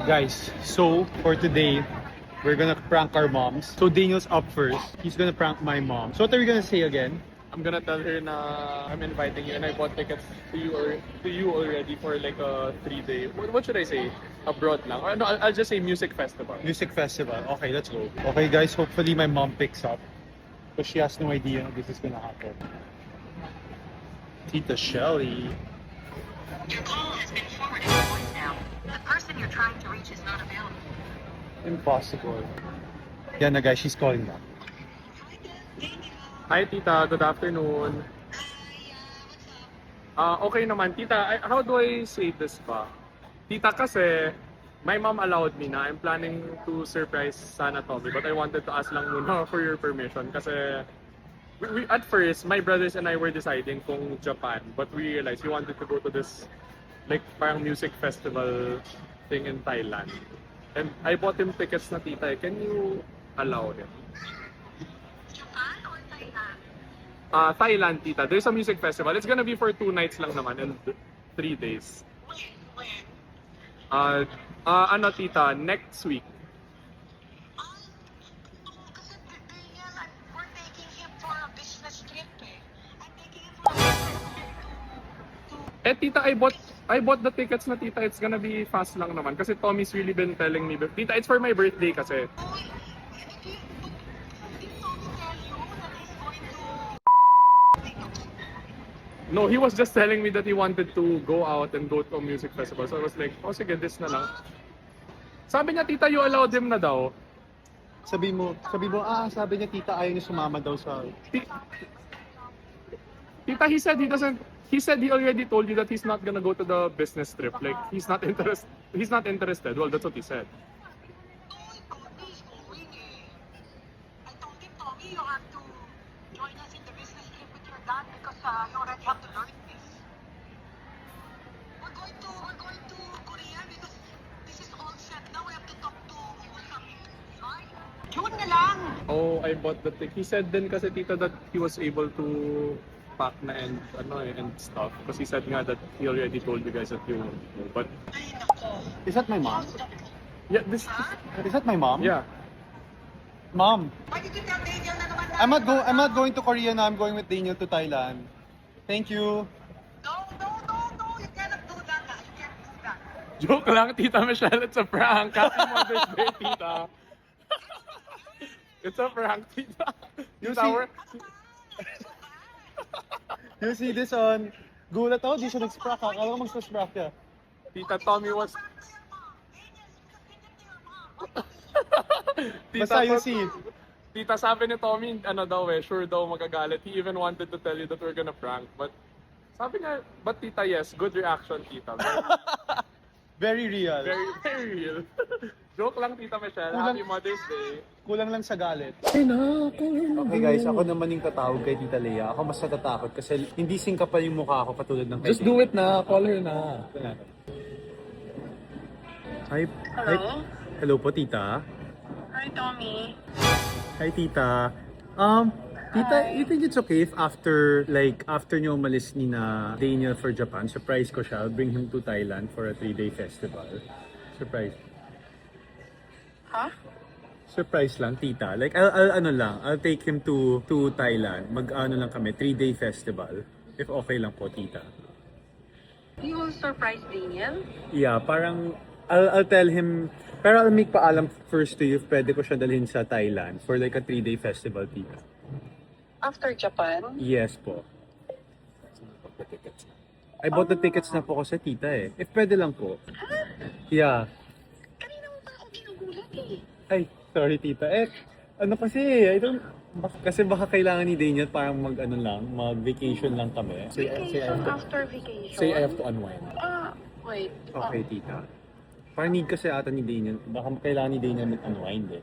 Guys, so for today, we're gonna prank our moms. So Daniel's up first. He's gonna prank my mom. So what are we gonna say again? I'm gonna tell her na I'm inviting you and I bought tickets to you already for like a 3-day. What should I say? Abroad lang. Or no, I'll just say music festival. Music festival. Okay, let's go. Okay guys, hopefully my mom picks up. Because she has no idea this is gonna happen. Tita Shelly. Your call has been forwarded to voicemail. The person you're trying to reach is not available. Impossible. Yan na guys, she's calling back. Hi tita, good afternoon. Okay naman tita, how do I say this ba? Tita kasi, my mom allowed me na I'm planning to surprise sana Tommy, but I wanted to ask lang muna for your permission kasi we at first, my brothers and I were deciding kung Japan, but we realized we wanted to go to this like parang music festival thing in Thailand. And I bought him tickets na tita, can you allow him? Japan or Thailand? Thailand, tita. There's a music festival. It's gonna be for 2 nights lang naman and 3 days. When? Ano, tita? Next week. Kasi Daniel, we're taking him for a business trip eh. I'm taking him for a business trip Eh, tita, I bought the tickets na, tita. It's gonna be fast lang naman. Kasi Tommy's really been telling me, tita, it's for my birthday kasi. Uy, did Tommy tell you that he's going to... No, he was just telling me that he wanted to go out and go to a music festival. So I was like, oh, sige, this na lang. Sabi niya, tita, you allowed him na daw. Sabi mo, sabi niya tita ayaw niya sumama daw sa... Tita, he said he already told you that he's not gonna go to the business trip. Like, he's not interested. Well, that's what he said. Tommy is going eh. I told him, Tommy, you have to join us in the business trip with your dad because you already have to learn this. We're going to Korea because this is all set now. We have to talk to Usam. Right? June na lang! Oh, I bought the ticket. He said din kasi tita that he was able to pack na and stuff. Because he said nga that he already told you guys that you won't go. But Ay, nako. Is that my mom? yeah, this Is that my mom? yeah. Mom, Why did you tell Daniel na naman I'm not going to Korea now. I'm going with Daniel to Thailand. Thank you. No, you cannot do that. You can't do that. Joke lang, Tita Michelle. It's a prank. Happy Mother's Day, Tita. It's a prank, Tita. You Tita, see- we're- You see this on... Gulat ako, di siya nag-sprack. Akala ko mag-sprack siya. Tita Tommy was... Basta you see. Tita, sabi ni Tommy, ano daw sure daw magagalit. He even wanted to tell you that we're gonna prank. But sabi nga, but Tita, yes, good reaction, Tita. Very real. Very, very real. Joke lang, Tita Michelle. Kulang- Happy Mother's Day. Kulang lang sa galit. Okay guys, ako naman yung tatawag kay Tita Lea. Ako mas natatakot kasi hindi singkapal yung mukha ko katulad ng kay Just do it na. Call her na. Hi. Hello? Hello po, Tita. Hi, Tommy. Hi, Tita. Tita, you think it's okay if after nyo umalis ni na Daniel for Japan, surprise ko siya, I'll bring him to Thailand for a 3-day festival. Surprise. Huh? Surprise lang, Tita. Like, I'll take him to Thailand. Mag-ano lang kami, 3-day festival. If okay lang po, Tita. You will surprise Daniel? Yeah, parang, I'll tell him, pero I'll make paalam first to you if pwede ko siya dalhin sa Thailand for like a 3-day festival, Tita. After Japan? Yes po. I bought the tickets na po ko sa tita eh. If pwede lang po. Yeah. Kanina mo pa ako ginugulat eh. Ay, sorry tita. Ano kasi, kasi baka kailangan ni Daniel parang mag-vacation lang kami. Vacation after vacation? Say I have to unwind. Wait. Okay, tita. Parang need kasi ata ni Daniel, baka kailangan ni Daniel mag-unwind eh.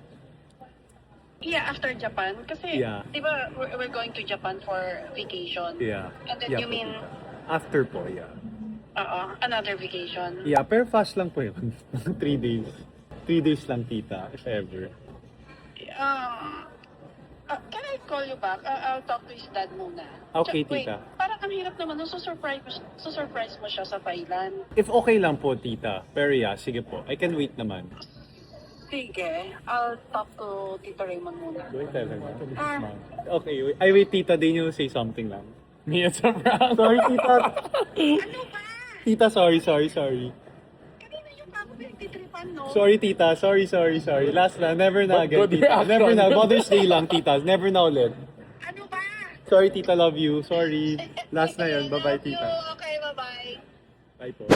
Yeah, after Japan. Kasi, Yeah. di ba, we're going to Japan for vacation. Yeah. And then Yeah you po, mean, tita. After po, yeah. another vacation. Yeah, pero fast lang po yun. 3 days. 3 days lang tita, if ever. Can I call you back. I'll talk to his dad muna. Okay, Wait, tita. parang ang hirap naman nung susurprise mo siya sa Thailand. If okay lang po, tita. Pero yeah, sige po. I can wait naman. Sige, I'll talk to Tito Raymond muna. Do I tell her na? Ah. Okay, wait. I wait, tita. Daniel, say something lang. Me, it's a prank. Sorry, tita. Ano ba? Tita, sorry. Kanina yung ako pinagtitripan, no? Sorry, tita. Sorry. Last na. Never na But again, good tita. reaction. Never na. Mother's Day lang, tita. Never na ulit. Ano ba? Sorry, tita. Love you. Sorry. Last na yun. Bye-bye, Love you. tita. Okay, bye-bye. Bye po.